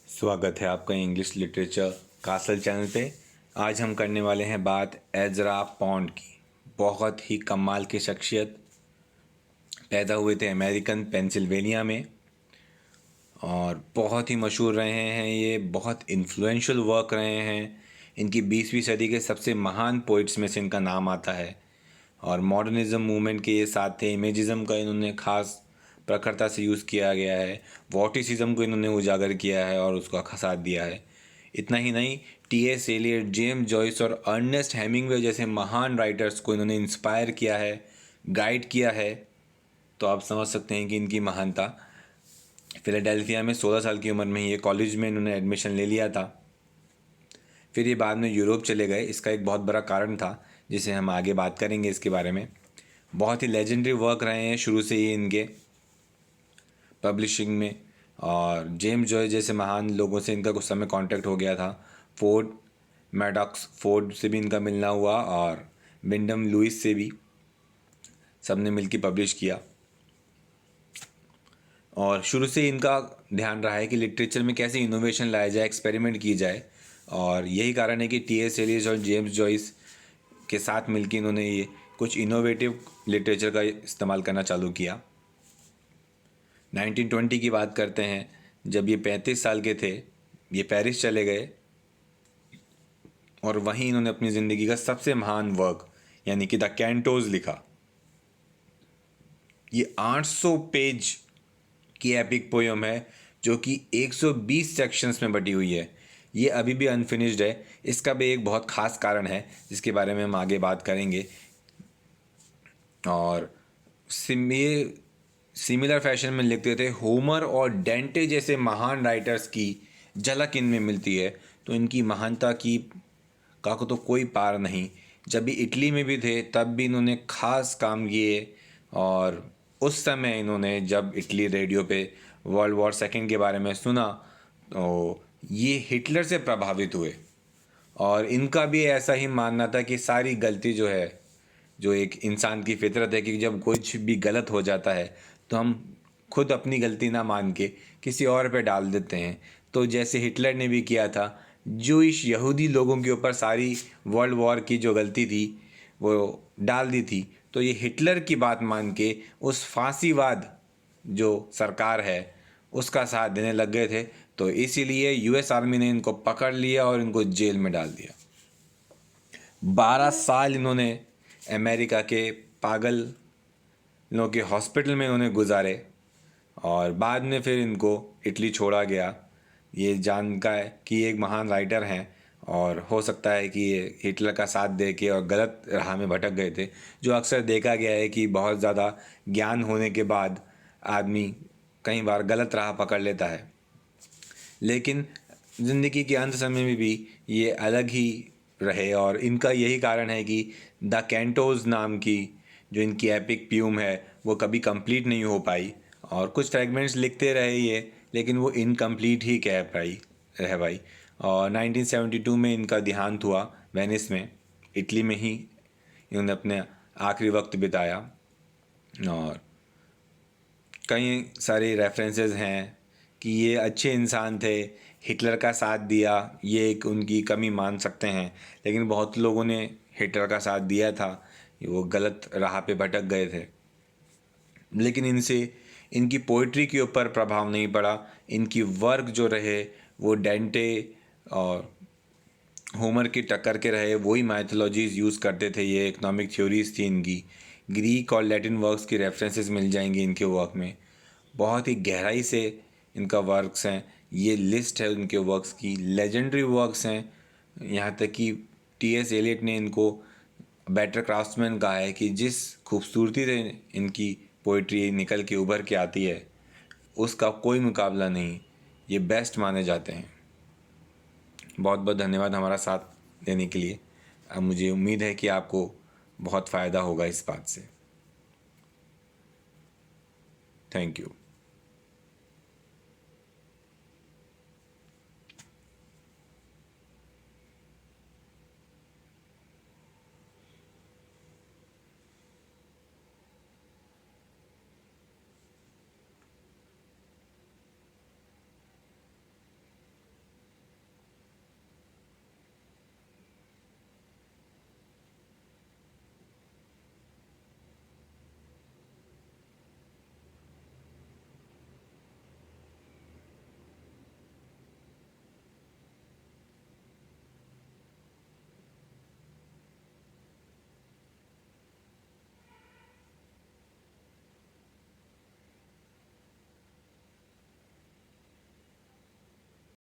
स्वागत है आपका इंग्लिश लिटरेचर कासल चैनल पे। आज हम करने वाले हैं बात एजरा पॉन्ड की। बहुत ही कमाल की शख्सियत, पैदा हुए थे अमेरिकन पेंसिल्वेनिया में और बहुत ही मशहूर रहे हैं। ये बहुत इन्फ्लुएंशियल वर्क रहे हैं। इनकी 20वीं सदी के सबसे महान पोइट्स में से इनका नाम आता है और मॉडर्निज़्म मूवमेंट के ये साथ थे। इमेजिज़म का इन्होंने ख़ास प्रखरता से यूज़ किया गया है। वॉटिसिज्म को इन्होंने उजागर किया है और उसका खसात दिया है। इतना ही नहीं, टी.एस. एलियट, जेम्स जॉयस और अर्नेस्ट हेमिंगवे जैसे महान राइटर्स को इन्होंने इंस्पायर किया है, गाइड किया है। तो आप समझ सकते हैं कि इनकी महानता। फिलाडेल्फिया में 16 साल की उम्र में ही ये कॉलेज में इन्होंने एडमिशन ले लिया था। फिर ये बाद में यूरोप चले गए। इसका एक बहुत बड़ा कारण था जिसे हम आगे बात करेंगे इसके बारे में। बहुत ही लेजेंडरी वर्क रहे हैं शुरू से ही इनके पब्लिशिंग में। और जेम्स जॉय जैसे महान लोगों से इनका कुछ समय कांटेक्ट हो गया था। फोर्ड मैडॉक्स फोर्ड से भी इनका मिलना हुआ और विंडम लुइस से भी। सब ने मिलकर पब्लिश किया और शुरू से इनका ध्यान रहा है कि लिटरेचर में कैसे इनोवेशन लाया जाए, एक्सपेरिमेंट की जाए। और यही कारण है कि टी.एस. एलियट और जेम्स जॉयस के साथ मिलकर इन्होंने ये कुछ इनोवेटिव लिटरेचर का इस्तेमाल करना चालू किया। 1920 की बात करते हैं, जब ये 35 साल के थे ये पेरिस चले गए और वहीं इन्होंने अपनी ज़िंदगी का सबसे महान वर्क यानी कि द कैंटोज लिखा। ये 800 पेज की एपिक पोयम है जो कि 120 सेक्शंस में बटी हुई है। ये अभी भी अनफिनिश्ड है। इसका भी एक बहुत ख़ास कारण है जिसके बारे में हम आगे बात करेंगे। और ये सिमिलर फैशन में लिखते थे। होमर और डेंटे जैसे महान राइटर्स की झलक इनमें मिलती है। तो इनकी महानता की का को तो कोई पार नहीं। जब भी इटली में भी थे तब भी इन्होंने ख़ास काम किए। और उस समय इन्होंने जब इटली रेडियो पे वर्ल्ड वॉर सेकेंड के बारे में सुना तो ये हिटलर से प्रभावित हुए। और इनका भी ऐसा ही मानना था कि सारी गलती जो है, जो एक इंसान की फितरत है कि जब कुछ भी गलत हो जाता है तो हम खुद अपनी गलती ना मान के किसी और पे डाल देते हैं। तो जैसे हिटलर ने भी किया था, जूइश यहूदी लोगों के ऊपर सारी वर्ल्ड वॉर की जो गलती थी वो डाल दी थी। तो ये हिटलर की बात मान के उस फांसीवाद जो सरकार है उसका साथ देने लग गए थे। तो इसीलिए यूएस आर्मी ने इनको पकड़ लिया और इनको जेल में डाल दिया। 12 साल इन्होंने अमेरिका के पागल लोगों के हॉस्पिटल में इन्होंने गुजारे और बाद में फिर इनको इटली छोड़ा गया। ये जानका है कि ये एक महान राइटर हैं और हो सकता है कि ये हिटलर का साथ दे के और गलत राह में भटक गए थे। जो अक्सर देखा गया है कि बहुत ज़्यादा ज्ञान होने के बाद आदमी कई बार गलत राह पकड़ लेता है। लेकिन ज़िंदगी के अंत समय में भी ये अलग ही रहे और इनका यही कारण है कि द कैंटोज नाम की जो इनकी एपिक प्यूम है वो कभी कंप्लीट नहीं हो पाई। और कुछ फ्रेगमेंट्स लिखते रहे ये, लेकिन वो इनकम्प्लीट ही कह पाई रह भाई। और 1972 में इनका देहांत हुआ वेनिस में, इटली में ही इन्होंने अपने आखिरी वक्त बिताया। और कई सारे रेफरेंसेस हैं कि ये अच्छे इंसान थे, हिटलर का साथ दिया, ये एक उनकी कमी मान सकते हैं। लेकिन बहुत लोगों ने हिटलर का साथ दिया था, वो गलत राह पे भटक गए थे। लेकिन इनसे इनकी पोइट्री के ऊपर प्रभाव नहीं पड़ा। इनकी वर्क जो रहे वो डेंटे और होमर की टक्कर के रहे। वही माइथोलॉजीज़ यूज़ करते थे। ये इकोनॉमिक थ्योरीज थी इनकी। ग्रीक और लैटिन वर्क्स की रेफरेंसेस मिल जाएंगी इनके वर्क में। बहुत ही गहराई से इनका वर्क्स हैं। ये लिस्ट है उनके वर्क्स की, लेजेंडरी वर्क्स हैं। यहाँ तक कि टी.एस. एलियट ने इनको बेटर क्राफ्ट्समैन कहा है कि जिस खूबसूरती से इनकी पोइट्री निकल के उभर के आती है उसका कोई मुकाबला नहीं। ये बेस्ट माने जाते हैं। बहुत बहुत धन्यवाद हमारा साथ देने के लिए। अब मुझे उम्मीद है कि आपको बहुत फ़ायदा होगा इस बात से। Thank you.